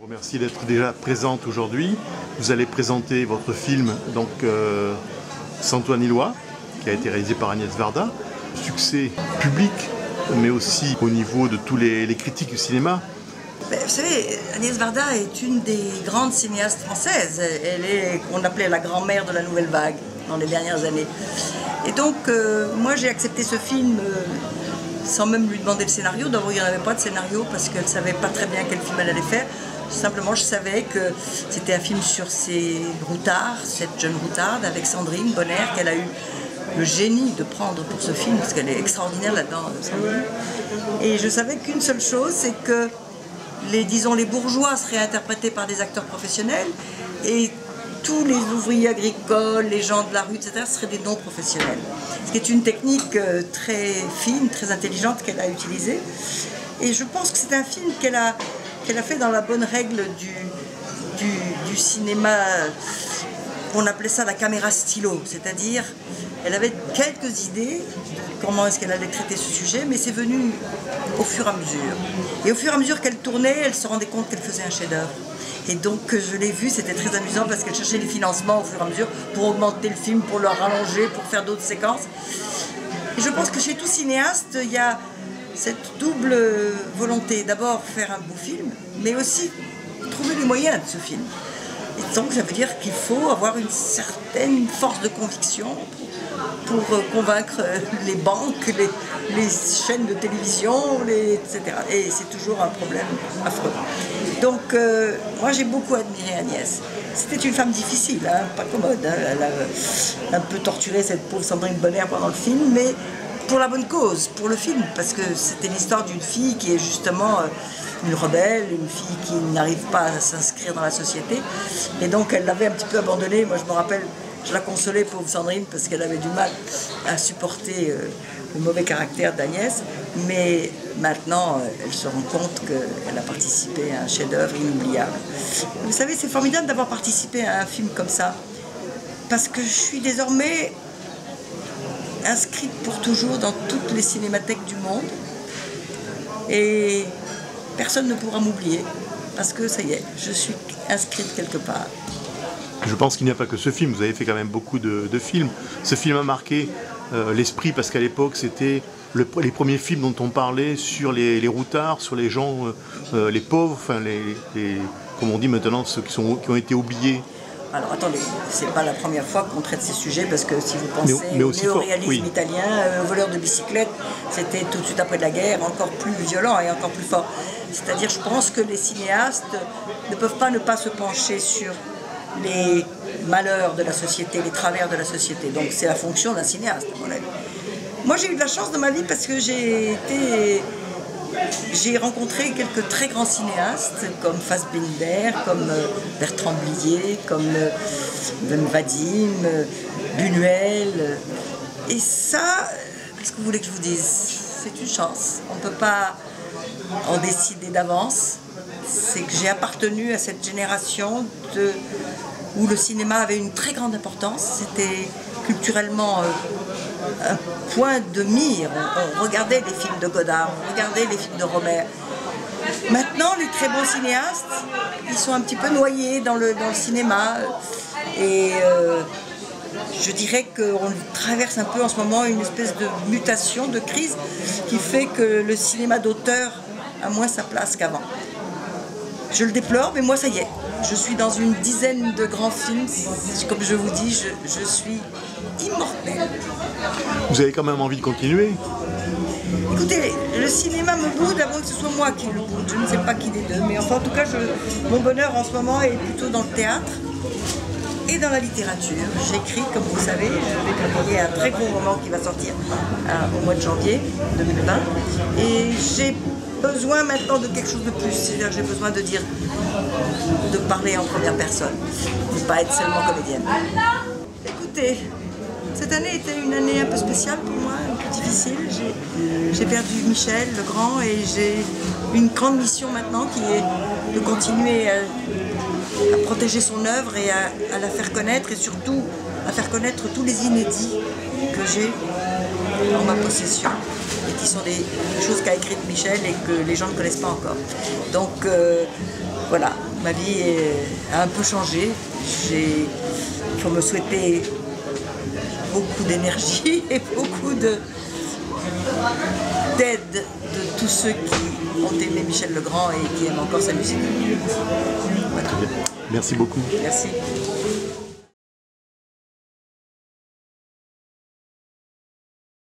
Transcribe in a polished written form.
vous remercie d'être déjà présente aujourd'hui. Vous allez présenter votre film, donc Santo Aniloa, qui a été réalisé par Agnès Varda. Succès public, mais aussi au niveau de tous les critiques du cinéma. Vous savez, Agnès Varda est une des grandes cinéastes françaises. Elle est, qu'on appelait la grand-mère de la nouvelle vague dans les dernières années. Et donc, moi j'ai accepté ce film sans même lui demander le scénario. D'abord, il n'y en avait pas de scénario parce qu'elle ne savait pas très bien quel film elle allait faire. Simplement, je savais que c'était un film sur ces routards, cette jeune routarde avec Sandrine Bonner, qu'elle a eu le génie de prendre pour ce film, parce qu'elle est extraordinaire là-dedans, Sandrine. Et je savais qu'une seule chose, c'est que disons, les bourgeois seraient interprétés par des acteurs professionnels et tous les ouvriers agricoles, les gens de la rue, etc., seraient des non-professionnels. Ce qui est une technique très fine, très intelligente qu'elle a utilisée. Et je pense que c'est un film qu'elle a fait dans la bonne règle du cinéma. On appelait ça la caméra stylo, c'est-à-dire elle avait quelques idées de comment est-ce qu'elle allait traiter ce sujet, mais c'est venu au fur et à mesure. Et au fur et à mesure qu'elle tournait, elle se rendait compte qu'elle faisait un chef-d'œuvre. Et donc je l'ai vu, c'était très amusant parce qu'elle cherchait les financements au fur et à mesure pour augmenter le film, pour le rallonger, pour faire d'autres séquences. Et je pense que chez tout cinéaste, il y a cette double volonté, d'abord faire un beau film, mais aussi trouver les moyens de ce film. Et donc ça veut dire qu'il faut avoir une certaine force de conviction pour convaincre les banques, les chaînes de télévision, etc. Et c'est toujours un problème affreux. Donc moi j'ai beaucoup admiré Agnès. C'était une femme difficile, hein, pas commode. Hein. Elle a un peu torturé cette pauvre Sandrine Bonner pendant le film, mais pour la bonne cause, pour le film, parce que c'était l'histoire d'une fille qui est justement une rebelle, une fille qui n'arrive pas à s'inscrire dans la société. Et donc elle l'avait un petit peu abandonnée. Moi je me rappelle, je la consolais, pauvre Sandrine, parce qu'elle avait du mal à supporter le mauvais caractère d'Agnès. Mais maintenant, elle se rend compte qu'elle a participé à un chef-d'œuvre inoubliable. Vous savez, c'est formidable d'avoir participé à un film comme ça, parce que je suis désormais inscrite pour toujours dans toutes les cinémathèques du monde. Et personne ne pourra m'oublier, parce que ça y est, je suis inscrite quelque part. Je pense qu'il n'y a pas que ce film, vous avez fait quand même beaucoup de films. Ce film a marqué l'esprit parce qu'à l'époque c'était les premiers films dont on parlait sur les routards, sur les gens, les pauvres, enfin comme on dit maintenant, ceux qui ont été oubliés. Alors attendez, c'est pas la première fois qu'on traite ces sujets, parce que si vous pensez au néoréalisme italien, voleur de bicyclette, c'était tout de suite après la guerre, encore plus violent et encore plus fort. C'est-à-dire, je pense que les cinéastes ne peuvent pas ne pas se pencher sur les malheurs de la société, les travers de la société. Donc c'est la fonction d'un cinéaste, à mon avis. Moi j'ai eu de la chance dans ma vie parce que j'ai rencontré quelques très grands cinéastes comme Fassbinder, comme Bertrand Blier, comme Vadim, Buñuel. Et ça, qu'est-ce que vous voulez que je vous dise? C'est une chance. On ne peut pas en décider d'avance. C'est que j'ai appartenu à cette génération où le cinéma avait une très grande importance. C'était culturellement un point de mire. On regardait les films de Godard, on regardait les films de Romer. Maintenant, les très bons cinéastes, ils sont un petit peu noyés dans le cinéma. Et je dirais qu'on traverse un peu en ce moment une espèce de mutation, de crise, qui fait que le cinéma d'auteur a moins sa place qu'avant. Je le déplore, mais moi ça y est, je suis dans une dizaine de grands films. Comme je vous dis, je suis immortelle. Vous avez quand même envie de continuer? Écoutez, le cinéma me boude avant que ce soit moi qui le boude. Je ne sais pas qui des deux, mais enfin en tout cas, mon bonheur en ce moment est plutôt dans le théâtre et dans la littérature. J'écris, comme vous savez, je vais publier un très gros roman qui va sortir au mois de janvier 2020. Et j'ai besoin maintenant de quelque chose de plus, c'est-à-dire que j'ai besoin de parler en première personne, de ne pas être seulement comédienne. Écoutez, cette année était une année un peu spéciale pour moi, un peu difficile. J'ai perdu Michel Legrand et j'ai une grande mission maintenant qui est de continuer à protéger son œuvre et à la faire connaître, et surtout à faire connaître tous les inédits que j'ai en ma possession, et qui sont des choses qu'a écrites Michel et que les gens ne connaissent pas encore. Donc voilà, Ma vie a un peu changé. Il faut me souhaiter beaucoup d'énergie et beaucoup d'aide de tous ceux qui ont aimé Michel Legrand et qui aiment encore sa musique. Voilà. Merci beaucoup. Merci.